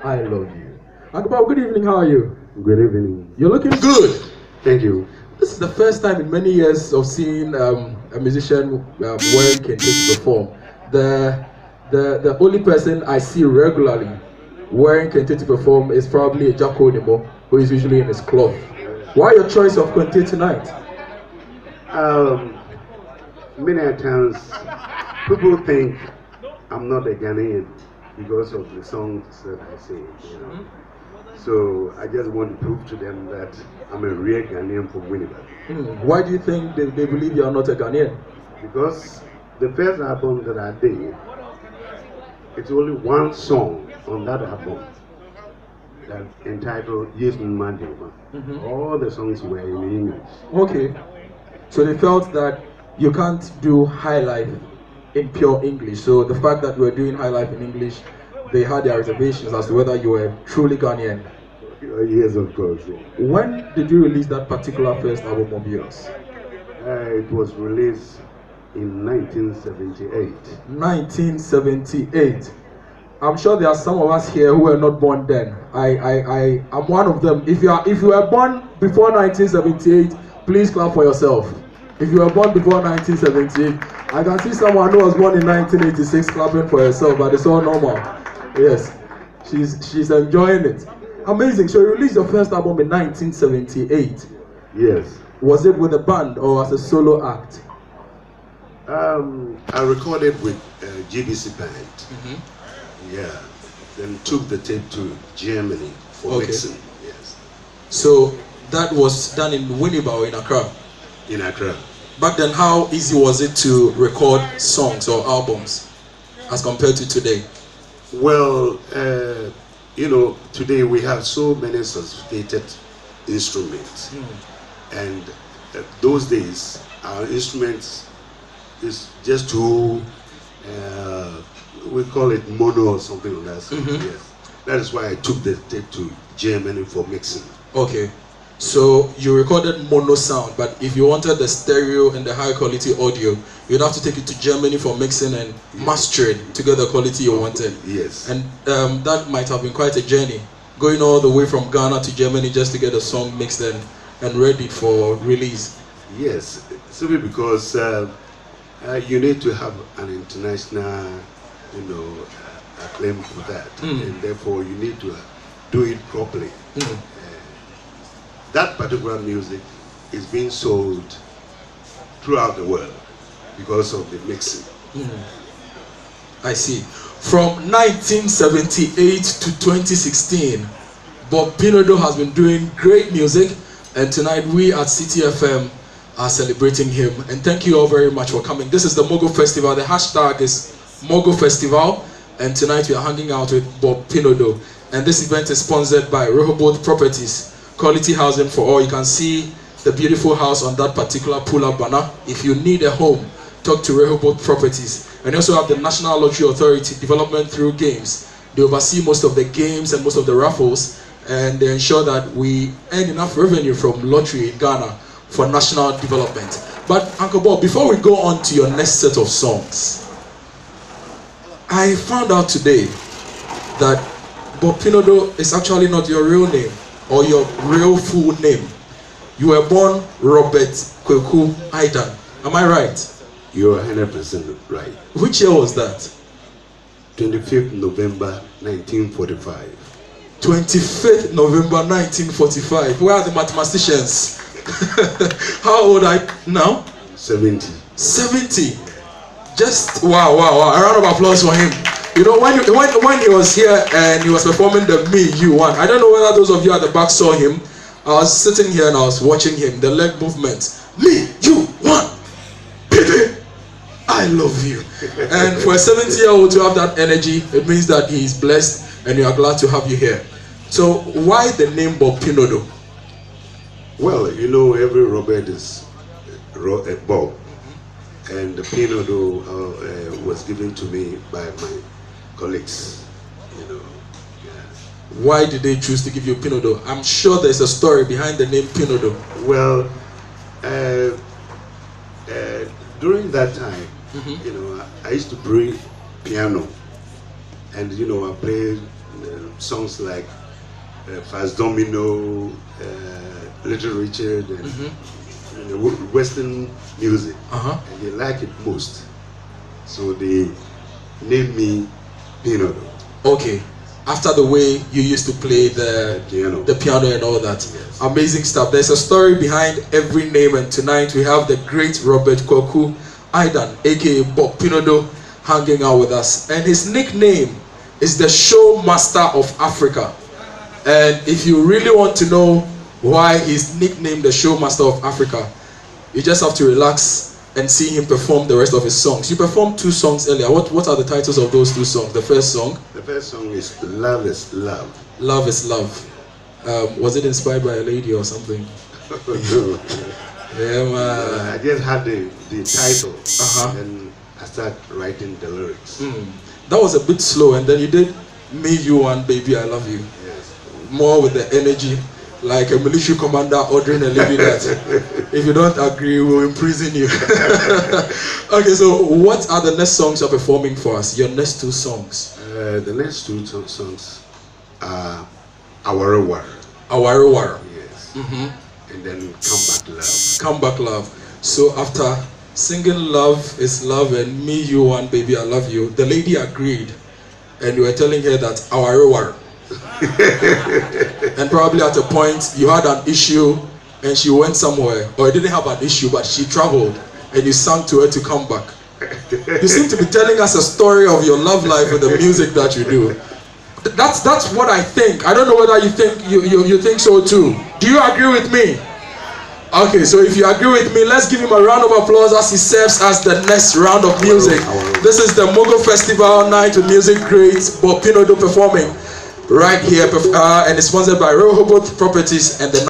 I love you. Uncle Bob, good evening. How are you? Good evening. You're looking good. Thank you. This is the first time in many years of seeing a musician wearing kente to perform. The only person I see regularly wearing kente to perform is probably a Jacko Nemo, who is usually in his cloth. Why your choice of kente tonight? Many times people think I'm not a Ghanaian because of the songs that I sing, you know. So I just want to prove to them that I'm a real Ghanaian from Winnipeg. Why do you think they believe you are not a Ghanaian? Because the first album that I did, it's only one song on that album that entitled Yes Monday. All the songs were in English. Okay. So they felt that you can't do high life in pure English. So the fact that you were doing high life in English, they had their reservations as to whether you were truly Ghanaian. Yes, of course. When did you release that particular first album of yours? It was released in 1978. 1978. I'm sure there are some of us here who were not born then. I'm one of them. If you were born before 1978, please clap for yourself. If you were born before 1978, I can see someone who was born in 1986 clapping for herself, but it's all normal. Yes, she's enjoying it. Amazing. So you released your first album in 1978. Yes. Was it with a band or as a solo act? I recorded with GBC Band. Yeah. Then took the tape to Germany for mixing. Yes. So that was done in Winnipeg, in Accra? In Accra. Back then, how easy was it to record songs or albums as compared to today? Well, you know, today we have so many sophisticated instruments. And those days, our instruments is just two, we call it mono or something like that. So, yes. That is why I took the tape to Germany for mixing. Okay. So you recorded mono sound, but if you wanted the stereo and the high quality audio, you'd have to take it to Germany for mixing and mastering to get the quality you wanted. Yes. And that might have been quite a journey, going all the way from Ghana to Germany just to get a song mixed and ready for release. Yes, simply because you need to have an international, you know, acclaim for that, and therefore you need to do it properly. That particular music is being sold throughout the world because of the mixing. I see. From 1978 to 2016, Bob Pinodo has been doing great music, and tonight we at CiTi FM are celebrating him. And thank you all very much for coming. This is the Mogo Festival. The hashtag is Mogo Festival, and tonight we are hanging out with Bob Pinodo. And this event is sponsored by Rehoboth Properties. Quality housing for all. You can see the beautiful house on that particular pull-up banner. If you need a home, talk to Rehoboth Properties. And you also have the National Lottery Authority, development through games. They oversee most of the games and most of the raffles, and they ensure that we earn enough revenue from lottery in Ghana for national development. But Uncle Bob, before we go on to your next set of songs, I found out today that Bob Pinodo is actually not your real name or your real full name. You were born Robert Kweku Aidan. Am I right? You are 100% right. Which year was that? 25th November 1945. 25th November 1945. Where are the mathematicians? How old are you now? 70. 70. Just wow. A round of applause for him. You know, when he was here and he was performing the Me, You One, I don't know whether those of you at the back saw him. I was sitting here and I was watching him, the leg movement. Me, you, one. Baby, I love you. And for a 70-year-old to have that energy, it means that he is blessed and we are glad to have you here. So why the name Bob Pinodo? Well, you know, every Robert is Bob. And the Pinodo was given to me by my colleagues, you know. Yeah. Why did they choose to give you Pinodo? I'm sure there's a story behind the name Pinodo. Well, during that time, you know, I used to play piano, and you know, I played songs like Fast Domino, Little Richard, and Western music. And they like it most. So they named me Pinodo. Okay. After the way you used to play the piano and all that. Yes. Amazing stuff. There's a story behind every name, and tonight we have the great Robert Kwaku Aidan, aka Bob Pinodo, hanging out with us. And his nickname is the Showmaster of Africa. And if you really want to know why he's nicknamed the Showmaster of Africa, you just have to relax and see him perform the rest of his songs. You performed 2 songs earlier. What are the titles of those 2 songs? The first song? The first song is Love is Love. Love is Love. Was it inspired by a lady or something? No. Yeah, man. I just had the title and I started writing the lyrics. That was a bit slow, and then you did Me, You, and Baby, I Love You. Yes. More with the energy, like a military commander ordering a lady that if you don't agree, we'll imprison you. Okay, so what are the next songs you're performing for us? Your next 2 songs? The next 2 songs are Awara War. Awara War. Yes. And then Come Back Love. Come Back Love. So after singing Love is Love and Me, You, and Baby, I Love You, the lady agreed, and you were telling her that Awara War. And probably at a point you had an issue and she went somewhere, or you didn't have an issue but she traveled and you sang to her to come back. You seem to be telling us a story of your love life with the music that you do. That's what I think. I don't know whether you think so too. Do you agree with me? Okay, so if you agree with me, let's give him a round of applause as he serves us the next round of music. This is the Mogo Festival Night with music greats Bob Pinodo performing right here, and it's sponsored by Rehoboth Properties and the